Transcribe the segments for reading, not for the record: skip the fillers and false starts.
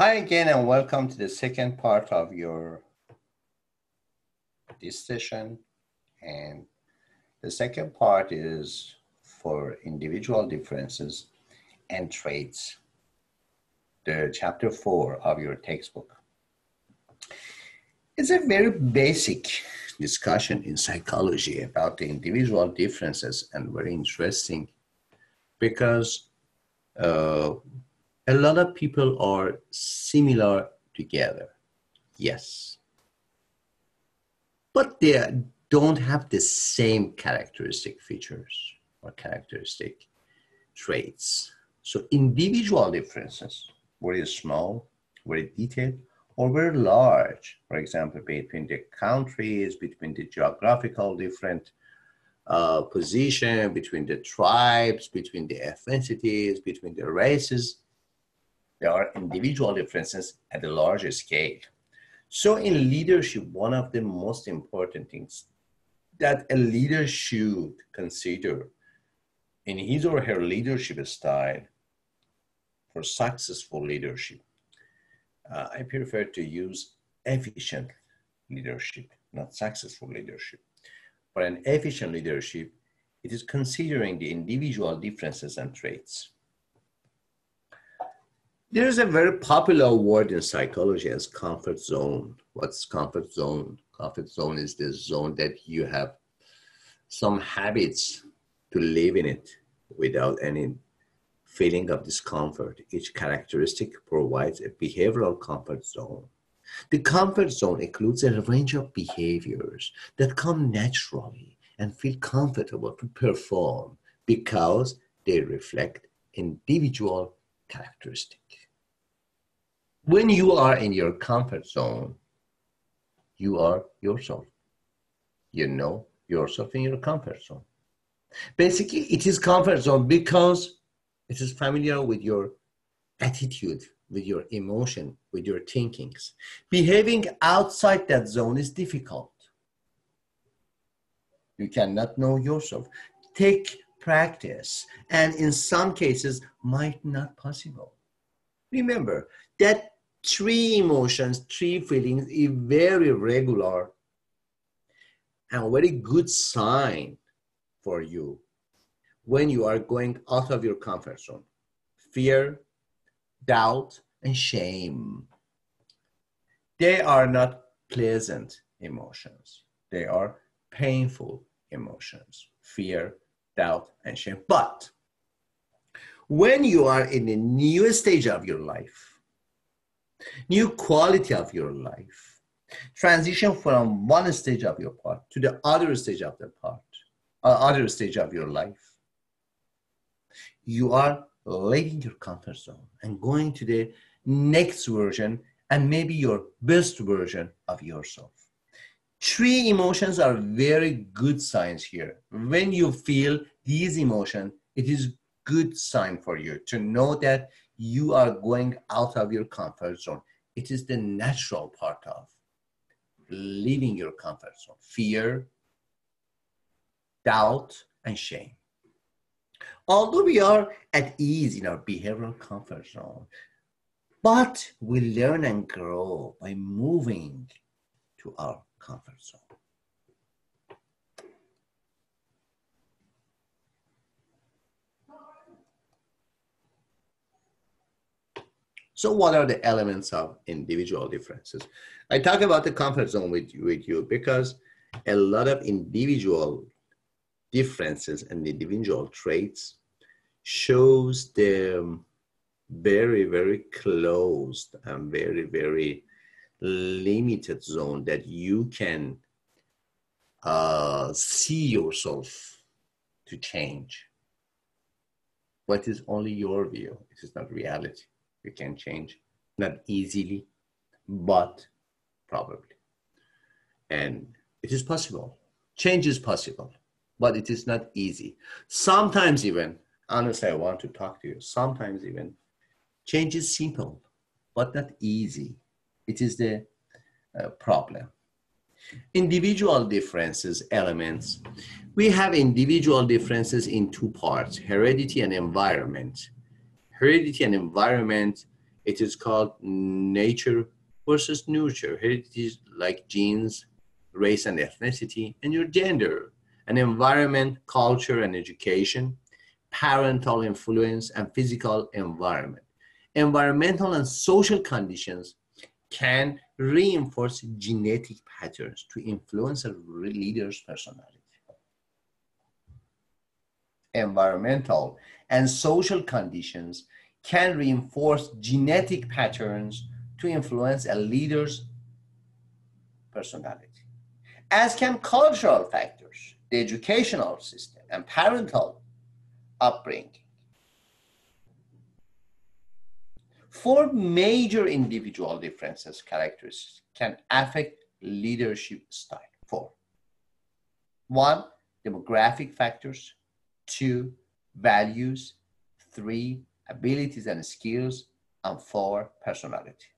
Hi again and welcome to the second part of this session. And the second part is for individual differences and traits, the chapter 4 of your textbook. It's a very basic discussion in psychology about the individual differences and very interesting because a lot of people are similar together, yes, but they don't have the same characteristic features or characteristic traits. So individual differences, very small, very detailed, or very large, for example, between the countries, between the geographical different position, between the tribes, between the ethnicities, between the races. There are individual differences at a larger scale. So in leadership, one of the most important things that a leader should consider in his or her leadership style for successful leadership, I prefer to use efficient leadership, not successful leadership. For an efficient leadership, it is considering the individual differences and traits. There is a very popular word in psychology as comfort zone. What's comfort zone? Comfort zone is the zone that you have some habits to live in it without any feeling of discomfort. Each characteristic provides a behavioral comfort zone. The comfort zone includes a range of behaviors that come naturally and feel comfortable to perform because they reflect individual characteristics. When you are in your comfort zone, you are yourself. You know yourself in your comfort zone. Basically, it is comfort zone because it is familiar with your attitude, with your emotion, with your thinkings. Behaving outside that zone is difficult. You cannot know yourself. Take practice, and in some cases, might not possible. Remember that 3 emotions, 3 feelings is very regular and a very good sign for you when you are going out of your comfort zone. Fear, doubt, and shame. They are not pleasant emotions. They are painful emotions. Fear, doubt, and shame. But when you are in a new stage of your life, new quality of your life, transition from one stage of your part to the other stage of the part, other stage of your life, you are leaving your comfort zone and going to the next version and maybe your best version of yourself. 3 emotions are very good signs here. When you feel these emotions, it is good sign for you to know that you are going out of your comfort zone. It is the natural part of leaving your comfort zone. Fear, doubt, and shame. Although we are at ease in our behavioral comfort zone, but we learn and grow by moving to our comfort zone. So what are the elements of individual differences? I talk about the comfort zone with you because a lot of individual differences and individual traits shows the very, very closed and very, very limited zone that you can see yourself to change. But it's only your view. It is not reality. You can change, not easily, but probably. And it is possible. Change is possible, but it is not easy. Sometimes even, honestly, I want to talk to you, sometimes even change is simple, but not easy. It is the problem. Individual differences, elements. We have individual differences in 2 parts, heredity and environment. Heredity and environment It is called nature versus nurture. Heritage like genes, race and ethnicity, and your gender, and environment, culture and education, parental influence, and physical environment. Environmental and social conditions can reinforce genetic patterns to influence a leader's personality. Environmental and social conditions can reinforce genetic patterns to influence a leader's personality, as can cultural factors, the educational system, and parental upbringing. Four major individual differences, characteristics, can affect leadership style. Four. One, demographic factors. Two, values. Three, abilities and skills. And four, personality.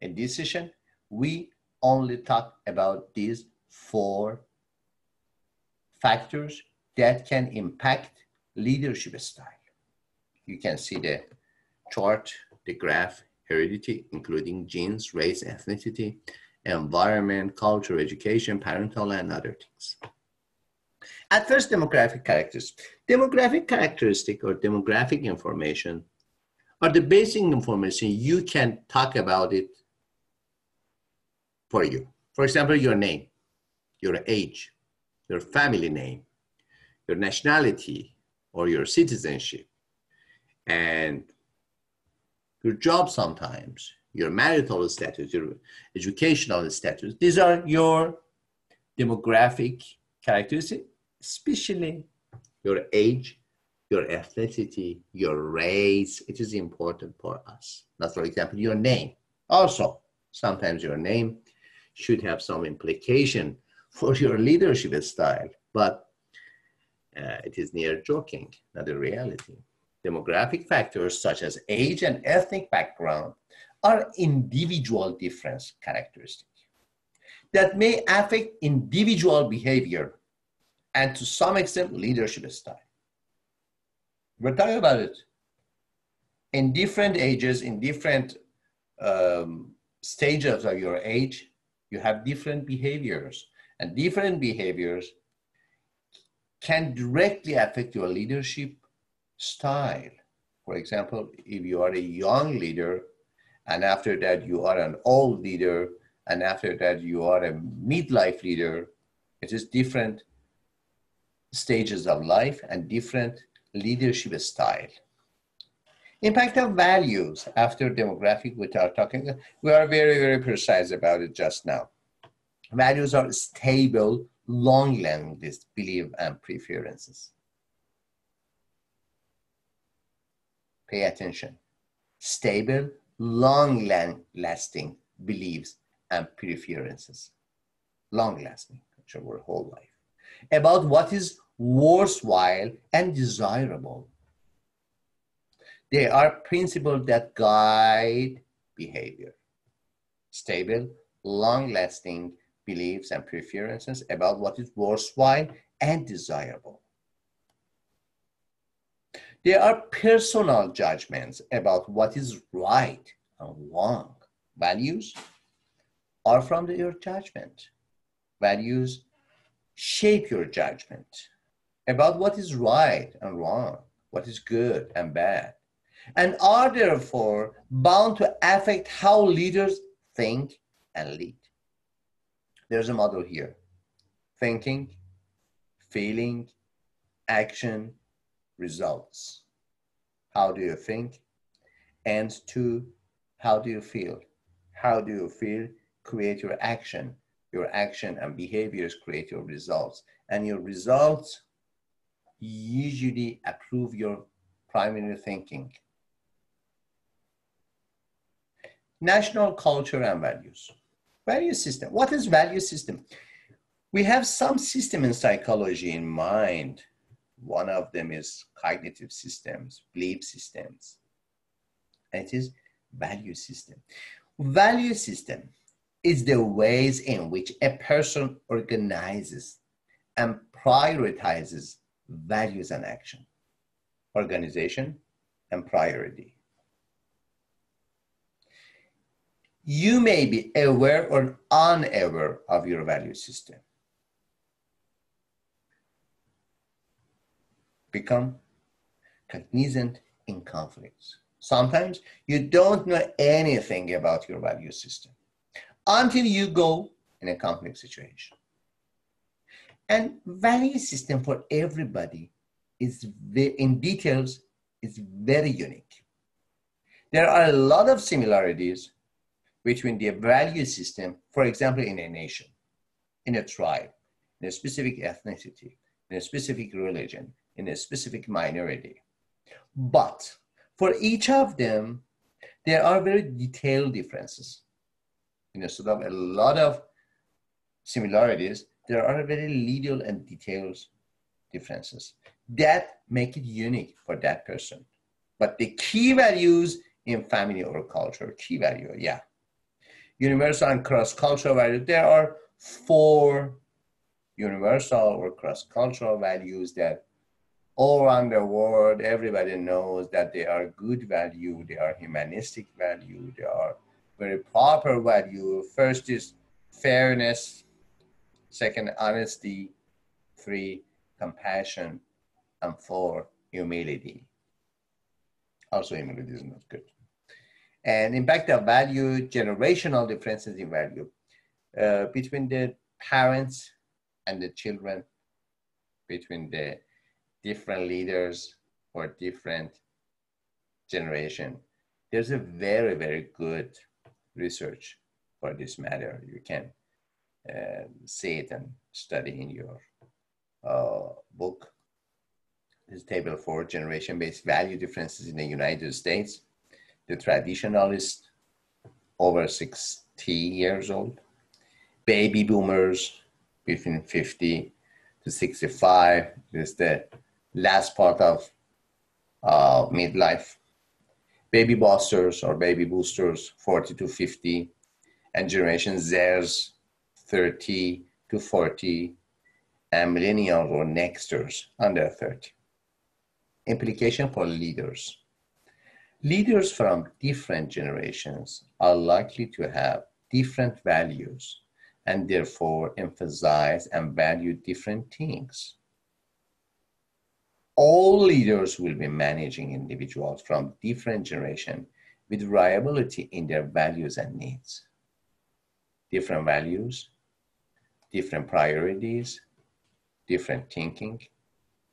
In this session, we only talk about these four factors that can impact leadership style. You can see the chart, the graph, heredity, including genes, race, ethnicity, environment, culture, education, parental, and other things. At first, demographic characteristics. Demographic characteristic or demographic information are the basic information you can talk about it for you. For example, your name, your age, your family name, your nationality or your citizenship, and your job sometimes, your marital status, your educational status. These are your demographic characteristics, especially your age, your ethnicity, your race. It is important for us. Now, for example, your name. Also, sometimes your name should have some implication for your leadership style, but it is near joking, not a reality. Demographic factors such as age and ethnic background are individual difference characteristics that may affect individual behavior and to some extent leadership style. We're talking about it. In different ages, in different stages of your age, you have different behaviors, and different behaviors can directly affect your leadership style. For example, if you are a young leader, and after that you are an old leader, and after that you are a midlife leader, it is different stages of life and different leadership style. Impact of values after demographic, we are very, very precise about it just now. Values are stable, long-lasting beliefs and preferences. Pay attention. Stable, long-lasting beliefs and preferences. Long-lasting, our whole life. About what is worthwhile and desirable. They are principles that guide behavior. Stable, long-lasting beliefs and preferences about what is worthwhile and desirable. They are personal judgments about what is right and wrong. Values are from your judgment. Values shape your judgment about what is right and wrong, what is good and bad, and are therefore bound to affect how leaders think and lead. There's a model here. Thinking, feeling, action, results. How do you think? And two, how do you feel? How do you feel? Create your action. Your action and behaviors create your results. And your results usually approve your primary thinking. National culture and values. Value system. What is value system? We have some system in psychology in mind. One of them is cognitive systems, belief systems. And it is value system. Value system is the ways in which a person organizes and prioritizes values and action. Organization and priority. You may be aware or unaware of your value system. Become cognizant in conflicts. Sometimes you don't know anything about your value system until you go in a conflict situation. And value system for everybody is in details is very unique. There are a lot of similarities between the value system, for example, in a nation, in a tribe, in a specific ethnicity, in a specific religion, in a specific minority. But for each of them, there are very detailed differences. Instead of a lot of similarities, there are very little and detailed differences that make it unique for that person. But the key values in family or culture, key value, yeah. Universal and cross-cultural values, there are 4 universal or cross-cultural values that all around the world, everybody knows that they are good value, they are humanistic value, they are very proper value. First is fairness, 2nd, honesty, 3, compassion, and 4, humility. Also, humility is not good. And impact of value, generational differences in value between the parents and the children, between the different leaders or different generation. There's a very, very good research for this matter. You can see it and study in your book. This table for generation-based value differences in the United States. The traditionalist, over 60 years old. Baby boomers, between 50 to 65. This is the last part of midlife. Baby busters or baby boosters, 40 to 50. And Generation Zers, 30 to 40. And millennials or nexters, under 30. Implication for leaders. Leaders from different generations are likely to have different values and therefore emphasize and value different things. All leaders will be managing individuals from different generations with variability in their values and needs. Different values, different priorities, different thinking,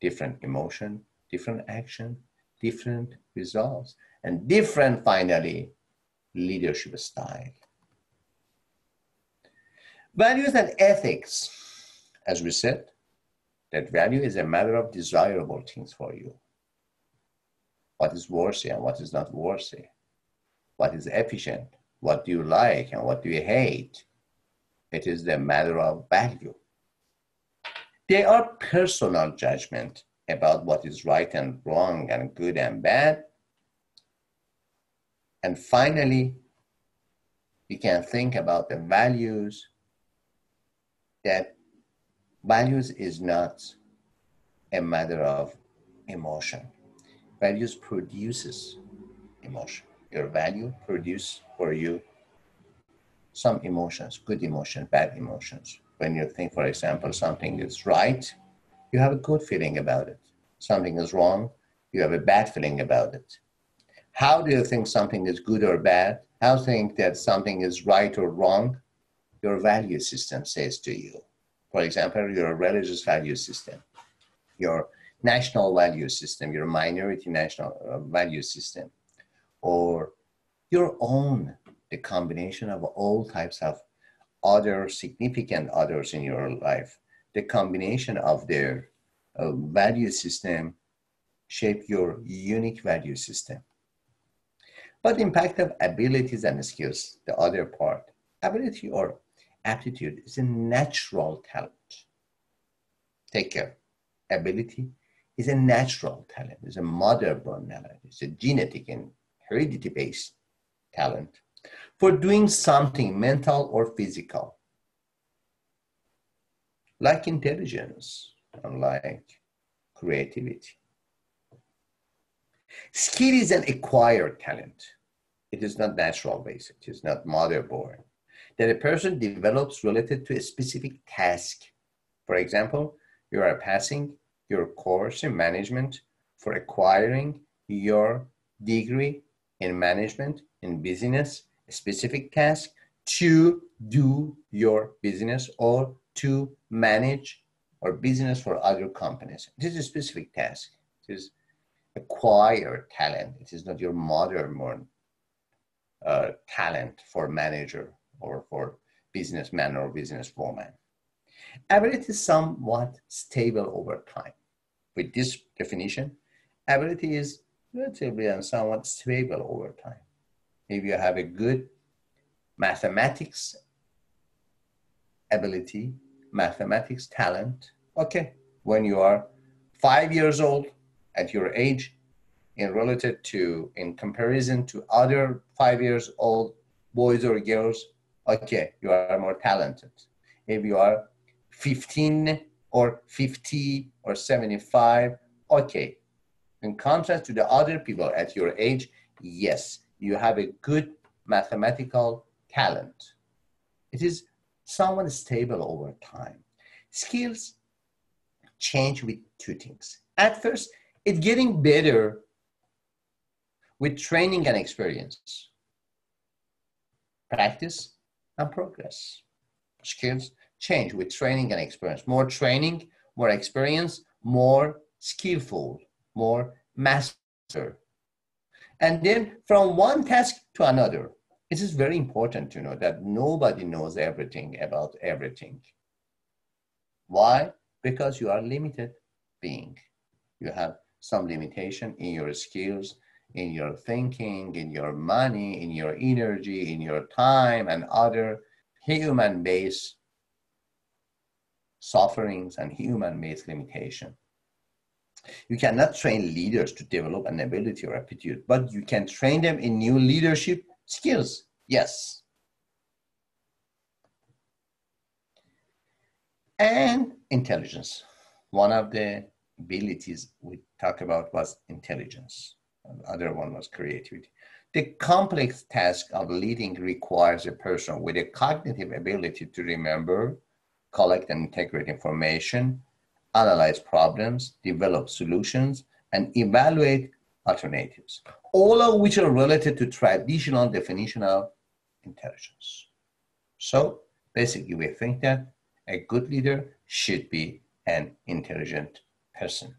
different emotion, different action, different results, and different, finally, leadership style. Values and ethics, as we said, that value is a matter of desirable things for you. What is worthy and what is not worthy? What is efficient? What do you like and what do you hate? It is the matter of value. They are personal judgment about what is right and wrong and good and bad. And finally, we can think about the values, that values is not a matter of emotion. Values produces emotion. Your value produces for you some emotions, good emotions, bad emotions. When you think, for example, something is right, you have a good feeling about it. Something is wrong, you have a bad feeling about it. How do you think something is good or bad? How do you think that something is right or wrong? Your value system says to you. For example, your religious value system, your national value system, your minority national value system, or your own, the combination of all types of other significant others in your life. The combination of their value system shape your unique value system. But the impact of abilities and skills, the other part, ability or aptitude is a natural talent. Take care. Ability is a natural talent. It's a mother-born talent. It's a genetic and heredity-based talent for doing something mental or physical, like intelligence and like creativity. Skill is an acquired talent. It is not natural base. It is not mother-born. That a person develops related to a specific task. For example, you are passing your course in management for acquiring your degree in management in business, a specific task to do your business or to manage or business for other companies. It is a specific task. It is acquired talent. It is not your mother-born talent for manager or for businessman or businesswoman. Ability is somewhat stable over time. With this definition, ability is relatively and somewhat stable over time. If you have a good mathematics ability, mathematics talent, okay, when you are 5 years old at your age, in comparison to other 5 years old boys or girls, okay, you are more talented. If you are 15 or 50 or 75, okay. In contrast to the other people at your age, yes, you have a good mathematical talent. It is somewhat stable over time. Skills change with two things. At first, it's getting better with training and experience. Practice and progress. Skills change with training and experience. More training, more experience, more skillful, more master. And then from one task to another. It is very important to know that nobody knows everything about everything. Why? Because you are a limited being. You have some limitation in your skills, in your thinking, in your money, in your energy, in your time, and other human-based sufferings and human-based limitation. You cannot train leaders to develop an ability or aptitude, but you can train them in new leadership skills. Yes. And intelligence. One of the abilities we talked about was intelligence. The other one was creativity. The complex task of leading requires a person with a cognitive ability to remember, collect and integrate information, analyze problems, develop solutions, and evaluate alternatives, all of which are related to traditional definition of intelligence. So basically, we think that a good leader should be an intelligent person.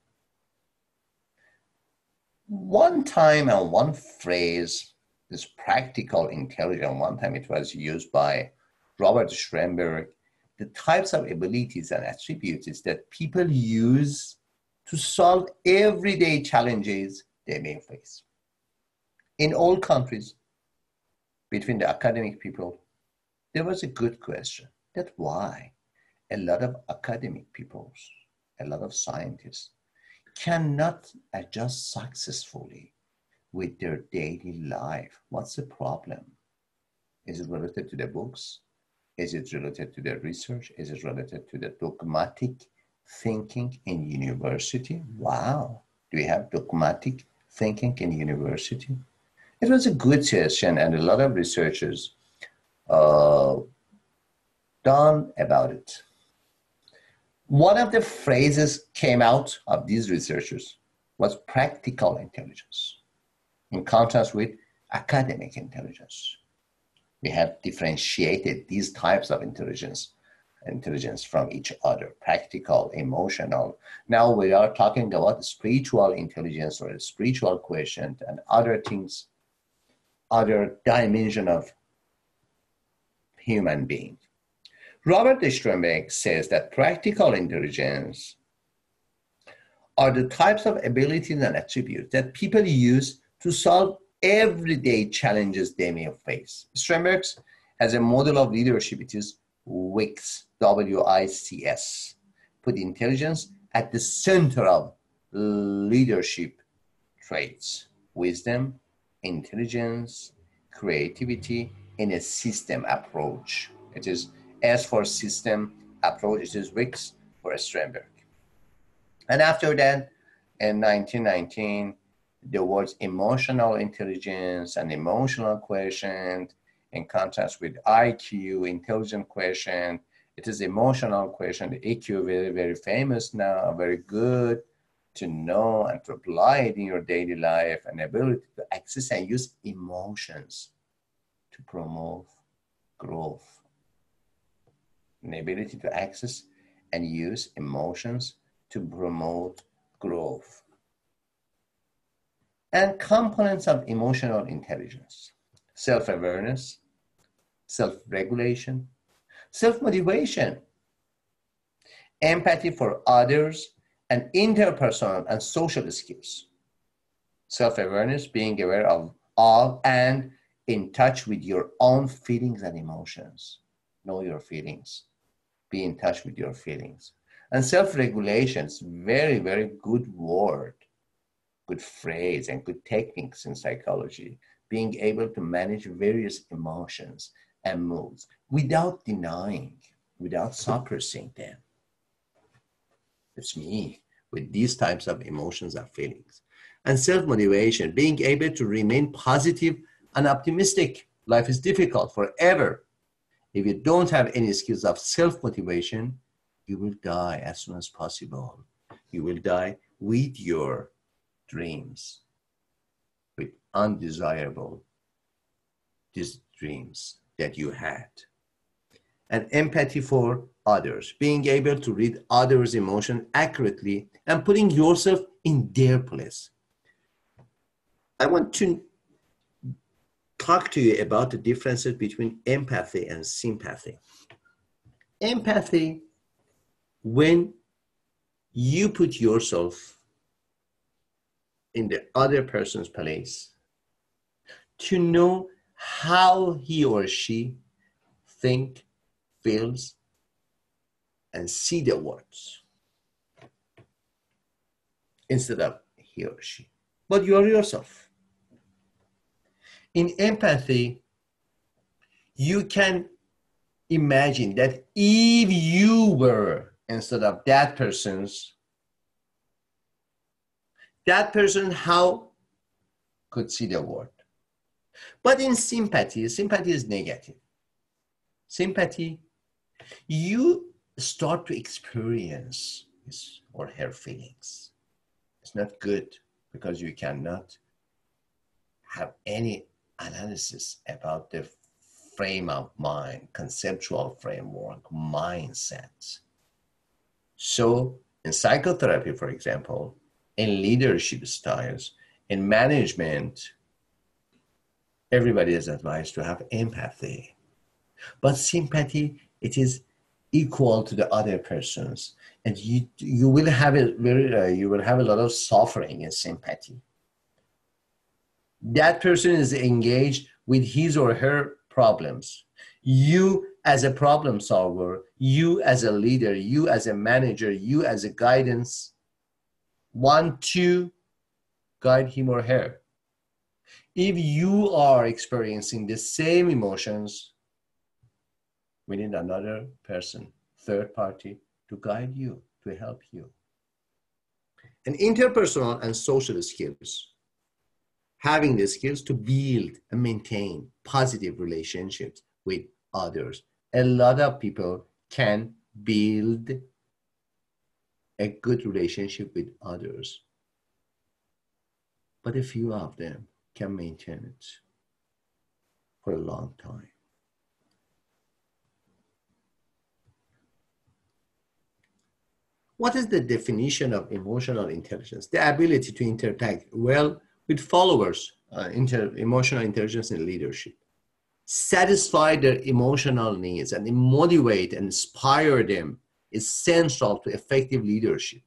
One time and one phrase, this practical intelligence, one time it was used by Robert Schoenberg, the types of abilities and attributes that people use to solve everyday challenges they may face. In all countries, between the academic people, there was a good question that why a lot of academic people, a lot of scientists cannot adjust successfully with their daily life. What's the problem? Is it related to the books? Is it related to the research? Is it related to the dogmatic thinking in university? Wow, do we have dogmatic thinking in university? It was a good session and a lot of researchers done about it. One of the phrases came out of these researchers was practical intelligence, in contrast with academic intelligence. We have differentiated these types of intelligence from each other, practical, emotional. Now we are talking about spiritual intelligence or a spiritual quotient and other things, other dimension of human being. Robert Schoenberg says that practical intelligence are the types of abilities and attributes that people use to solve everyday challenges they may face. Schoenberg has a model of leadership. It is WICS, W-I-C-S. Put intelligence at the center of leadership traits: wisdom, intelligence, creativity in a system approach. It is S for system approach. It is WICS for Schoenberg. And after that, in 1919, The words emotional intelligence and emotional quotient, in contrast with IQ, intelligent quotient, it is emotional quotient. The EQ, very, very famous now, very good to know and to apply it in your daily life, and ability to access and use emotions to promote growth. An ability to access and use emotions to promote growth. And components of emotional intelligence: self-awareness, self-regulation, self-motivation, empathy for others, and interpersonal and social skills. Self-awareness, being aware of and in touch with your own feelings and emotions. Know your feelings. Be in touch with your feelings. And self-regulation is very, very good word, good phrase, and good techniques in psychology. Being able to manage various emotions and moods without denying, without suppressing them. It's me with these types of emotions and feelings. And self-motivation, being able to remain positive and optimistic. Life is difficult forever. If you don't have any skills of self-motivation, you will die as soon as possible. You will die with your dreams, with undesirable these dreams that you had. And empathy for others, being able to read others' emotion accurately and putting yourself in their place. I want to talk to you about the differences between empathy and sympathy. Empathy, when you put yourself in the other person's place to know how he or she think, feels, and see the words instead of he or she. But you are yourself. In empathy, you can imagine that if you were instead of that person how could see the world. But in sympathy, sympathy is negative. Sympathy, you start to experience his or her feelings. It's not good because you cannot have any analysis about the frame of mind, conceptual framework, mindset. So in psychotherapy, for example, in leadership styles, in management, everybody is advised to have empathy. But sympathy, it is equal to the other persons, and you will have you will have a lot of suffering in sympathy. That person is engaged with his or her problems. You as a problem solver, you as a leader, you as a manager, you as a guidance, want to guide him or her. If you are experiencing the same emotions, we need another person, third party, to guide you, to help you. And interpersonal and social skills, having the skills to build and maintain positive relationships with others. A lot of people can build a good relationship with others, but a few of them can maintain it for a long time. What is the definition of emotional intelligence? The ability to interact well with followers, emotional intelligence in leadership. Satisfy their emotional needs and motivate and inspire them is central to effective leadership.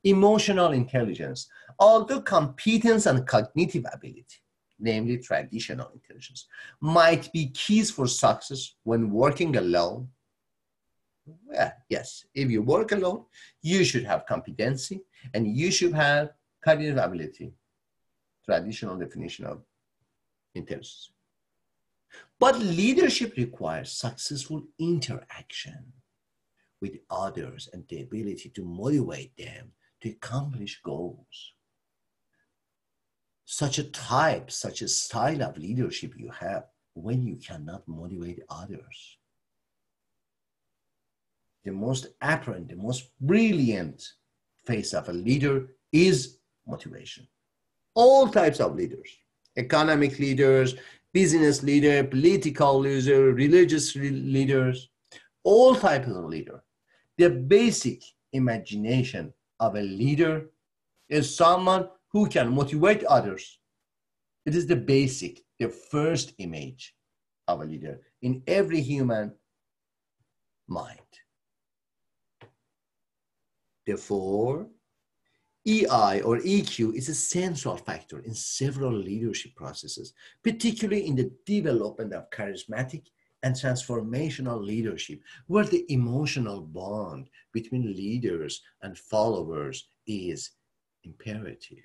Emotional intelligence, although competence and cognitive ability, namely traditional intelligence, might be keys for success when working alone. Well, yes, if you work alone, you should have competency and you should have cognitive ability, traditional definition of intelligence. But leadership requires successful interaction with others and the ability to motivate them to accomplish goals. such a type, such a style of leadership you have when you cannot motivate others? The most apparent, the most brilliant face of a leader is motivation. All types of leaders, economic leaders, business leader, political leader, religious leaders, all types of leader. The basic imagination of a leader is someone who can motivate others. It is the basic, the first image of a leader in every human mind. Therefore, EI or EQ is a central factor in several leadership processes, particularly in the development of charismatic and transformational leadership, where the emotional bond between leaders and followers is imperative.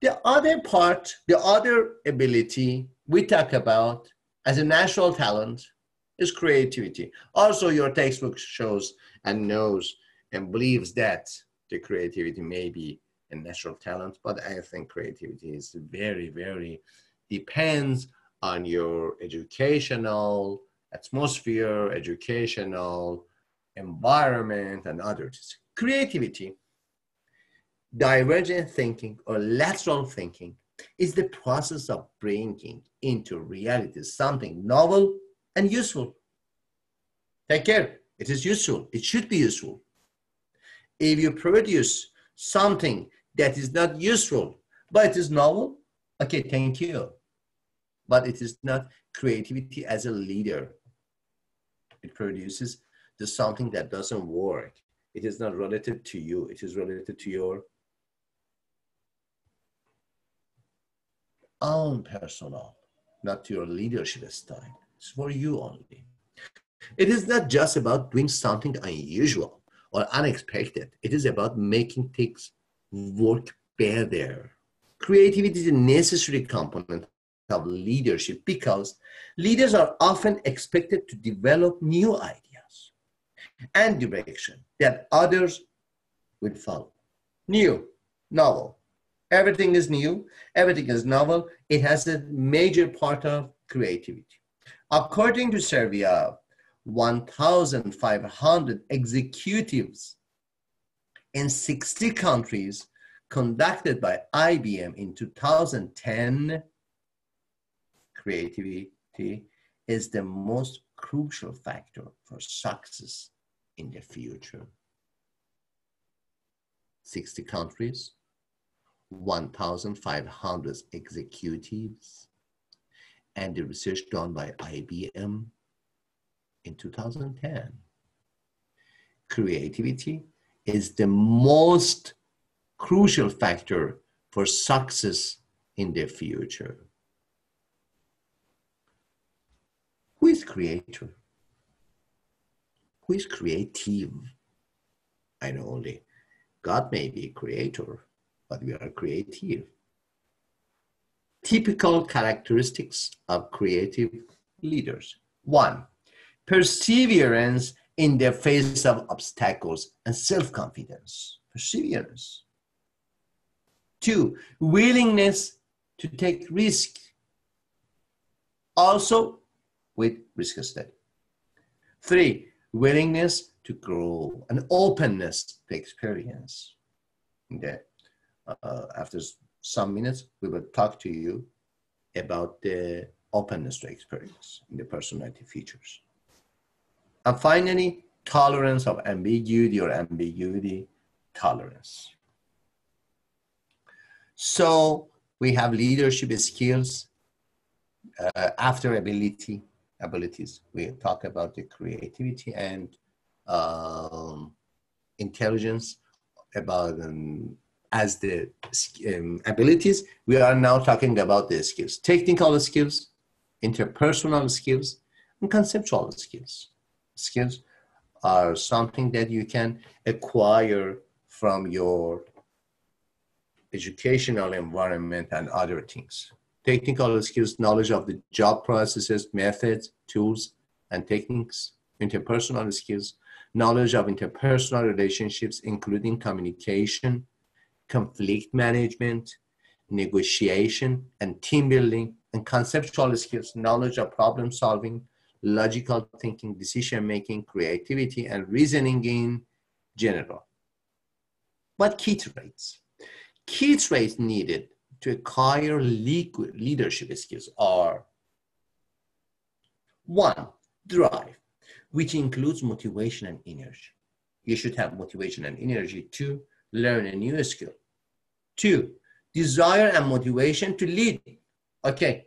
The other part, the other ability we talk about as a natural talent is creativity. Also, your textbook shows and knows and believes that the creativity may be a natural talent, but I think creativity is very, very depends on your educational atmosphere, educational environment, and others. Creativity, divergent thinking or lateral thinking, is the process of bringing into reality something novel and useful. Take care, it is useful, it should be useful. If you produce something that is not useful, but it is novel, okay, thank you. But it is not creativity as a leader. It produces the something that doesn't work. It is not related to you. It is related to your own personal, not to your leadership style. It's for you only. It is not just about doing something unusual or unexpected. It is about making things work better. Creativity is a necessary component of leadership because leaders are often expected to develop new ideas and direction that others will follow. New, novel. Everything is new, everything is novel. It has a major part of creativity. According to survey of 1,500 executives in 60 countries conducted by IBM in 2010, creativity is the most crucial factor for success in the future. 60 countries, 1,500 executives, and the research done by IBM in 2010. Creativity is the most crucial factor for success in the future. Who is creator? Who is creative? I know only God may be a creator, but we are creative. Typical characteristics of creative leaders. 1, perseverance in the face of obstacles and self-confidence. Perseverance. 2, willingness to take risk. Also with risk study. 3, willingness to grow and openness to experience. After some minutes, we will talk to you about the openness to experience in the personality features. And finally, tolerance of ambiguity or ambiguity tolerance. So we have leadership skills. After abilities, we talk about the creativity and intelligence about as the abilities. We are now talking about the skills, technical skills, interpersonal skills, and conceptual skills. Skills are something that you can acquire from your educational environment and other things. Technical skills, knowledge of the job processes, methods, tools, and techniques. Interpersonal skills, knowledge of interpersonal relationships, including communication, conflict management, negotiation, and team building, and conceptual skills, knowledge of problem solving, logical thinking, decision making, creativity, and reasoning in general. What key traits? Key traits needed to acquire leadership skills are: 1, drive, which includes motivation and energy. You should have motivation and energy to learn a new skill. 2, desire and motivation to lead. Okay,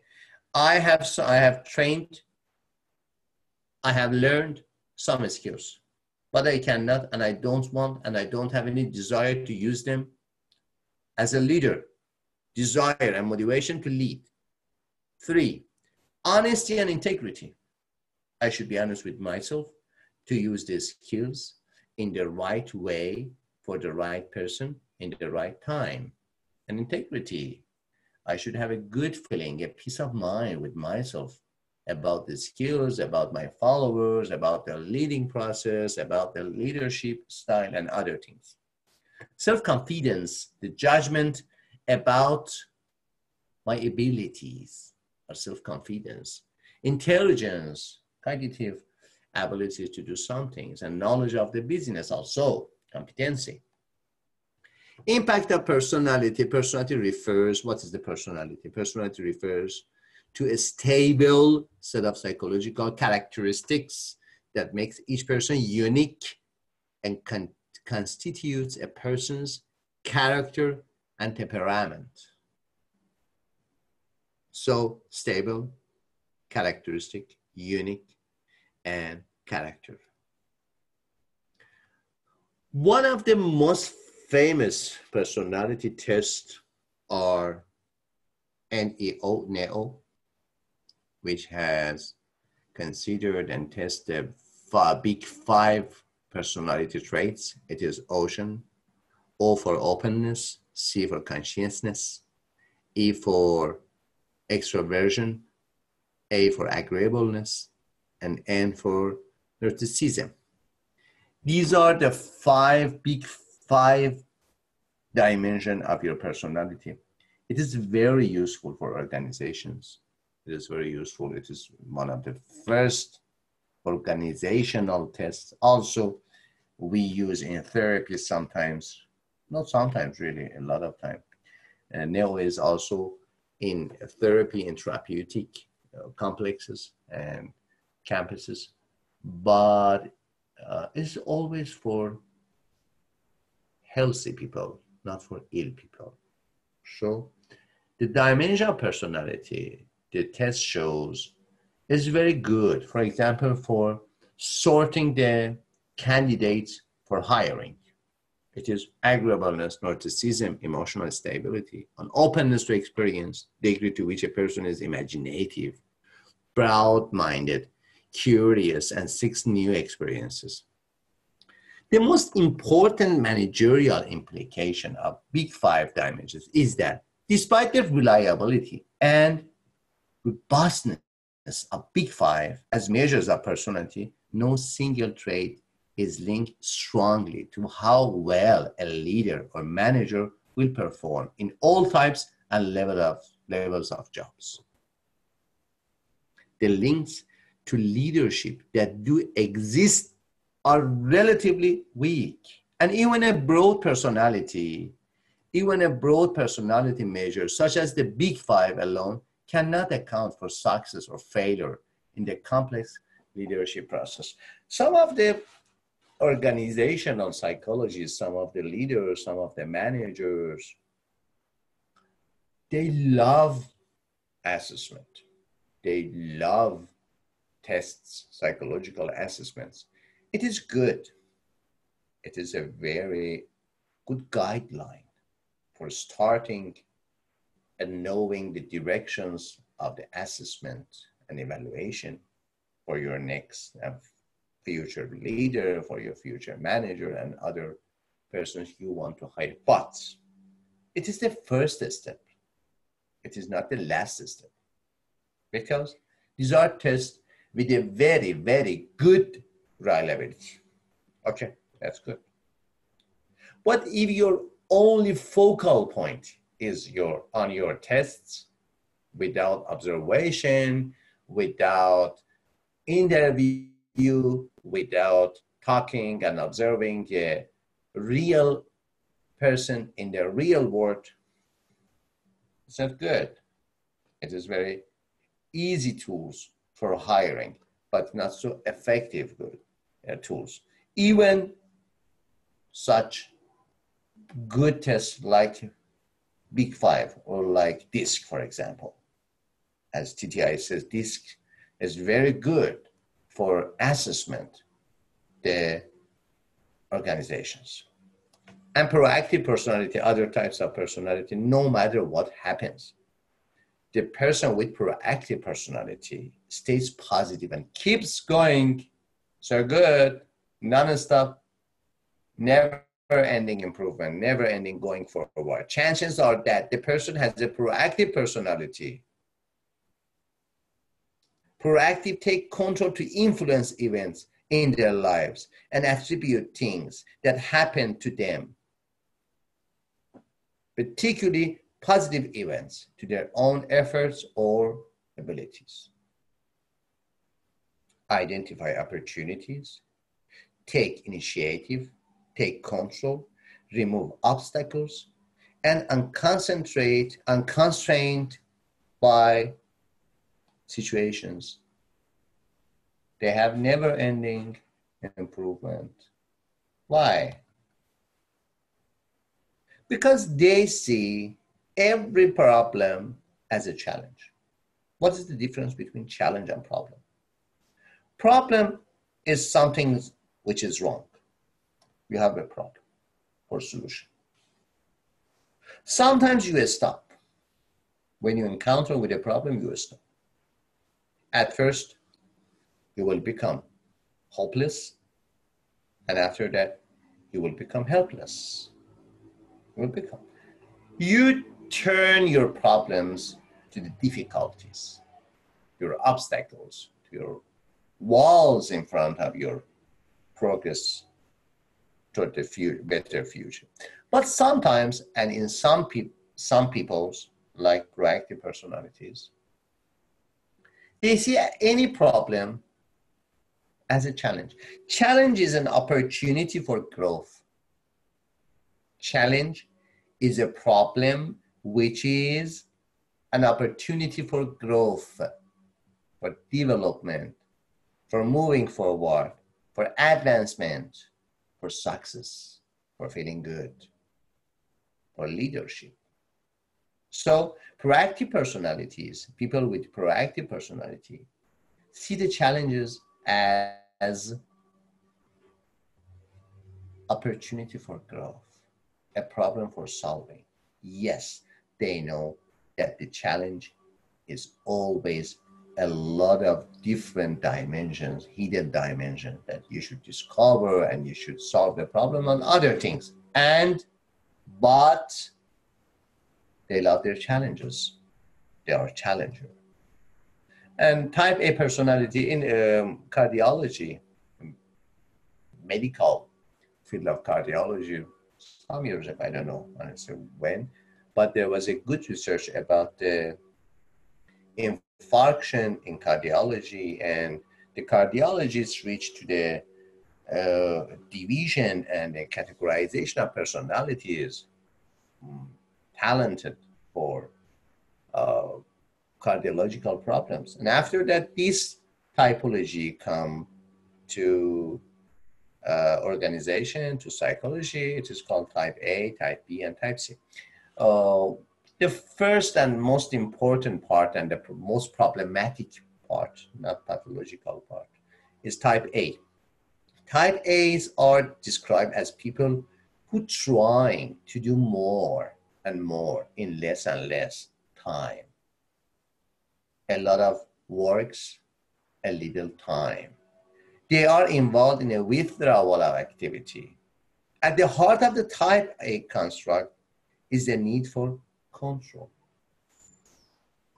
I have trained, I have learned some skills, but I cannot, and I don't want, and I don't have any desire to use them as a leader. Desire and motivation to lead. 3, honesty and integrity. I should be honest with myself to use these skills in the right way for the right person in the right time. And integrity. I should have a good feeling, a peace of mind with myself about the skills, about my followers, about the leading process, about the leadership style, and other things. Self-confidence, the judgment about my abilities, or self-confidence. Intelligence, cognitive ability to do some things, and knowledge of the business also, competency. Impact of personality. Personality refers, what is the personality? Personality refers to a stable set of psychological characteristics that makes each person unique and constitutes a person's character and temperament. So stable, characteristic, unique, and character. One of the most famous personality tests are NEO, which has considered and tested big 5 personality traits. It is OCEAN: O for openness, C for conscientiousness, E for extroversion, A for agreeableness, and N for narcissism. These are the big 5 dimensions of your personality. It is very useful for organizations. It is very useful. It is one of the first organizational tests. Also, we use in therapy sometimes, not sometimes really, a lot of time. And NEO is also in therapy and therapeutic complexes and campuses, but it's always for healthy people, not for ill people. So the dimension of personality the test shows is very good. For example, for sorting the candidates for hiring. It is agreeableness, narcissism, emotional stability, an openness to experience, the degree to which a person is imaginative, broad-minded, curious, and seeks new experiences. The most important managerial implication of big 5 dimensions is that despite the reliability and robustness of big 5 as measures of personality, no single trait is linked strongly to how well a leader or manager will perform in all types and levels of jobs. The links to leadership that do exist are relatively weak. And even a broad personality measure such as the big 5 alone cannot account for success or failure in the complex leadership process. Some of the organizational psychologists, some of the leaders, some of the managers, they love assessment. They love tests, psychological assessments. It is good. It is a very good guideline for starting and knowing the directions of the assessment and evaluation for your next future leader, for your future manager, and other persons you want to hire. But it is the first step. It is not the last step, because these are tests with a very, very good reliability. Okay, that's good. What if your only focal point is on your tests without observation, without interview, without talking and observing a real person in the real world. It's not good. It is very easy tools for hiring, but not so effective tools. Even such good tests like Big Five or like DISC, for example. As TTI says, DISC is very good for assessment the organizations. And proactive personality, other types of personality, no matter what happens, the person with proactive personality stays positive and keeps going. So good, non-stop, never-ending improvement, never-ending going forward. Chances are that the person has a proactive personality. Proactive take control to influence events in their lives and attribute things that happen to them, particularly positive events, to their own efforts or abilities. Identify opportunities, take initiative, take control, remove obstacles, and unconstrained by situations. They have never-ending improvement. Why? Because they see every problem as a challenge. What is the difference between challenge and problem? Problem is something which is wrong. You have a problem or solution. Sometimes you stop. When you encounter with a problem, you stop. At first, you will become hopeless, and after that, you will become helpless. You turn your problems to the difficulties, your obstacles, to your walls in front of your progress toward the better future. But sometimes, and in some people's, like proactive personalities, they see any problem as a challenge. Challenge is an opportunity for growth. Challenge is a problem which is an opportunity for growth, for development, for moving forward, for advancement, for success, for feeling good, for leadership. So proactive personalities, people with proactive personality, see the challenges as opportunity for growth, a problem for solving. Yes, they know that the challenge is always a lot of different dimensions, hidden dimensions that you should discover, and you should solve the problem on other things. But they love their challenges. They are challenger. And type A personality in cardiology, medical field of cardiology, some years ago, I don't know honestly when, but there was a good research about the infarction in cardiology, and the cardiologists reached to the division and the categorization of personalities talented for cardiological problems. And after that, this typology come to organization, to psychology. It is called type A, type B, and type C. The first and most important part and the most problematic part, not pathological part, is type A. Type A's are described as people who trying to do more and more in less and less time. A lot of works, a little time. They are involved in a withdrawal of activity. At the heart of the type A construct is the need for control.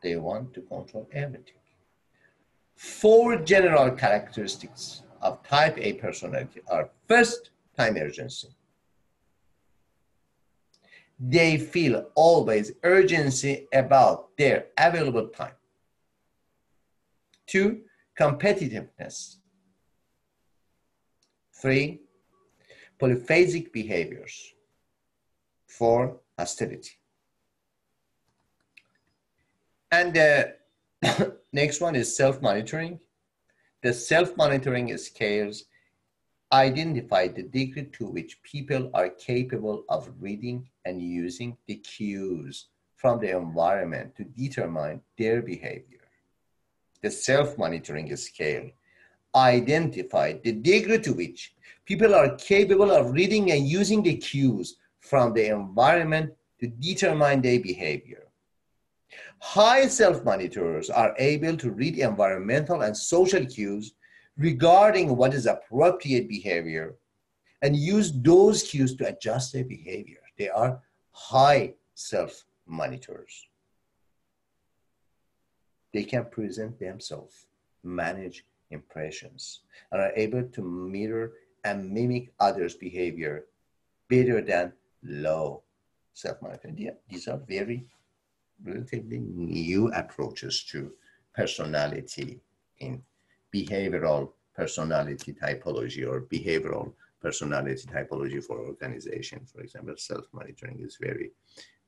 They want to control everything. 4 general characteristics of type A personality are: first, time urgency. They feel always urgency about their available time. 2, competitiveness. 3, polyphasic behaviors. 4, hostility. And the next one is self-monitoring. The self-monitoring scales identify the degree to which people are capable of reading and using the cues from the environment to determine their behavior. The self-monitoring scale identify the degree to which people are capable of reading and using the cues from the environment to determine their behavior. High self-monitors are able to read environmental and social cues regarding what is appropriate behavior and use those cues to adjust their behavior. They are high self-monitors. They can present themselves, manage impressions, and are able to mirror and mimic others' behavior better than low self-monitoring. Yeah, these are very relatively new approaches to personality in behavioral personality typology or behavioral personality typology for organization. For example, self-monitoring is very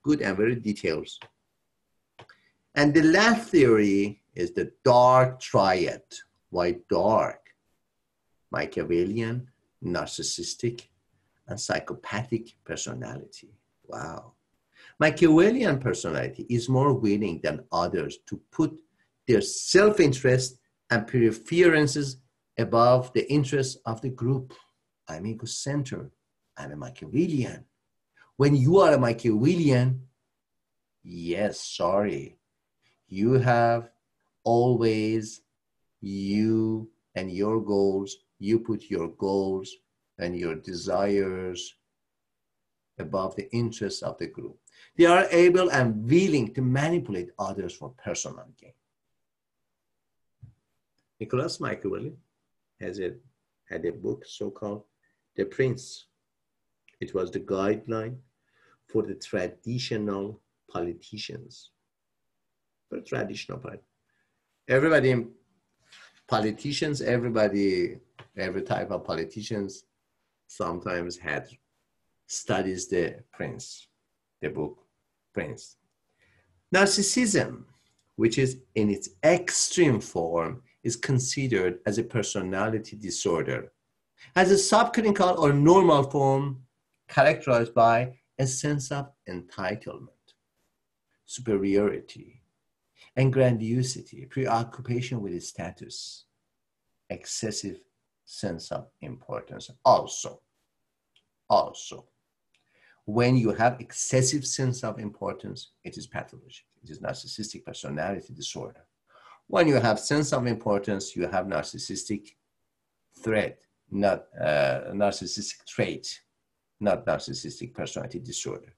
good and very detailed. And the last theory is the dark triad. Why dark? Machiavellian, narcissistic, and psychopathic personality. Wow. Machiavellian personality is more willing than others to put their self-interest and preferences above the interests of the group. I'm ego-centered. I'm a Machiavellian. When you are a Machiavellian, yes, sorry, you have always you and your goals. You put your goals and your desires above the interests of the group. They are able and willing to manipulate others for personal gain. Nicholas Machiavelli had a book so-called The Prince. It was the guideline for the traditional politicians. For traditional politicians. Everybody, politicians, every type of politicians sometimes had studies the Prince, the book Prince. Narcissism, which is in its extreme form, is considered as a personality disorder, as a subclinical or normal form characterized by a sense of entitlement, superiority, and grandiosity, preoccupation with status, excessive sense of importance. Also, when you have excessive sense of importance, it is pathologic. It is narcissistic personality disorder. When you have sense of importance, you have narcissistic threat, not narcissistic trait, not narcissistic personality disorder.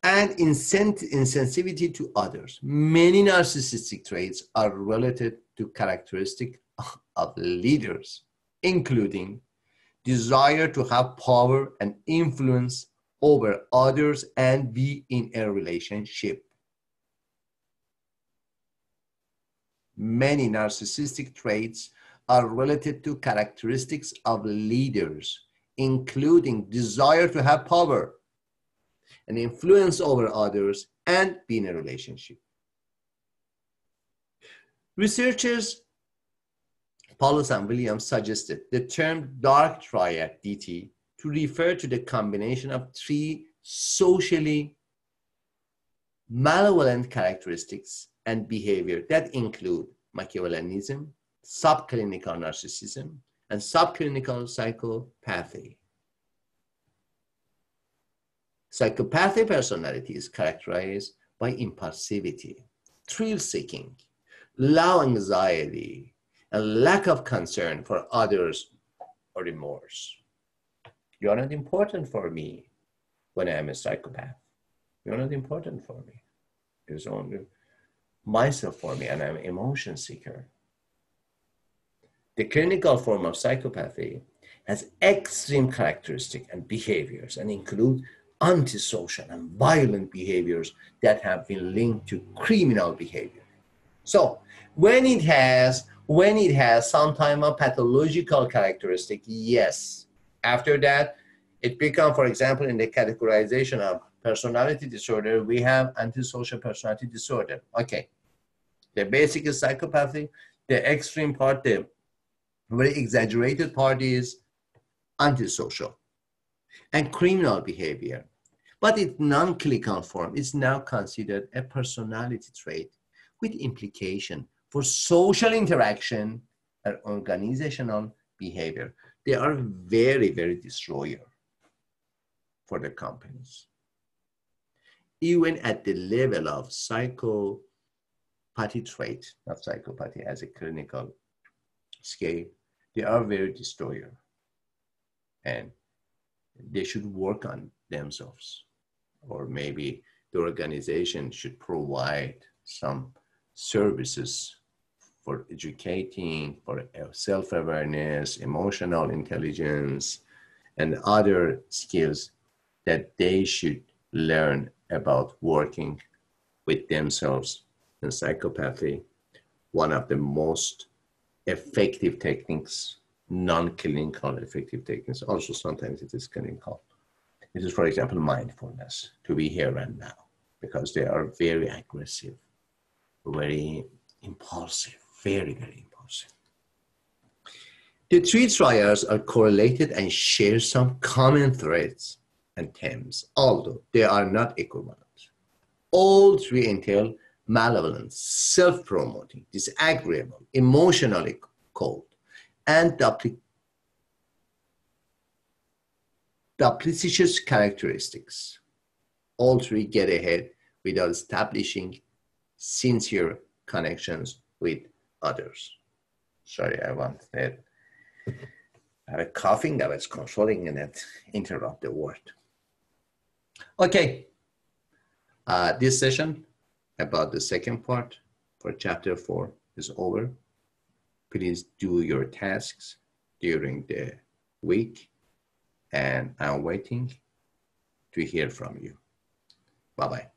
And insensitivity to others. Many narcissistic traits are related to characteristics of leaders, including desire to have power and influence over others and be in a relationship. Many narcissistic traits are related to characteristics of leaders, including desire to have power and influence over others and be in a relationship. Researchers Paulus and Williams suggested the term dark triad DT to refer to the combination of three socially malevolent characteristics and behavior that include Machiavellianism, subclinical narcissism, and subclinical psychopathy. Psychopathic personality is characterized by impulsivity, thrill-seeking, low anxiety, and lack of concern for others or remorse. You're not important for me when I am a psychopath. You're not important for me. It's only myself for me, and I'm an emotion seeker. The clinical form of psychopathy has extreme characteristics and behaviors and include antisocial and violent behaviors that have been linked to criminal behavior. So when it has some type of pathological characteristic, yes. After that, it becomes, for example, in the categorization of personality disorder, we have antisocial personality disorder. Okay. The basic is psychopathy. The extreme part, the very exaggerated part is antisocial and criminal behavior. But its non-clinical form is now considered a personality trait with implication for social interaction and organizational behavior. They are very, very destroyer for the companies. Even at the level of psychopathy trait, not psychopathy as a clinical scale, they are very destroyer. And they should work on themselves. Or maybe the organization should provide some services for educating, for self-awareness, emotional intelligence, and other skills that they should learn about working with themselves. And psychopathy, one of the most effective techniques, non-clinical effective techniques, also sometimes it is clinical. It is, for example, mindfulness, to be here and now, because they are very aggressive, very impulsive, very, very impulsive. The three triads are correlated and share some common threads and themes, although they are not equivalent. All three entail malevolence, self-promoting, disagreeable, emotionally cold, and duplicitous characteristics. All three get ahead without establishing sincere connections with others. Sorry, I have a coughing that was controlling and it interrupt the word. Okay, this session about the second part for chapter 4 is over. Please do your tasks during the week, and I'm waiting to hear from you. Bye-bye.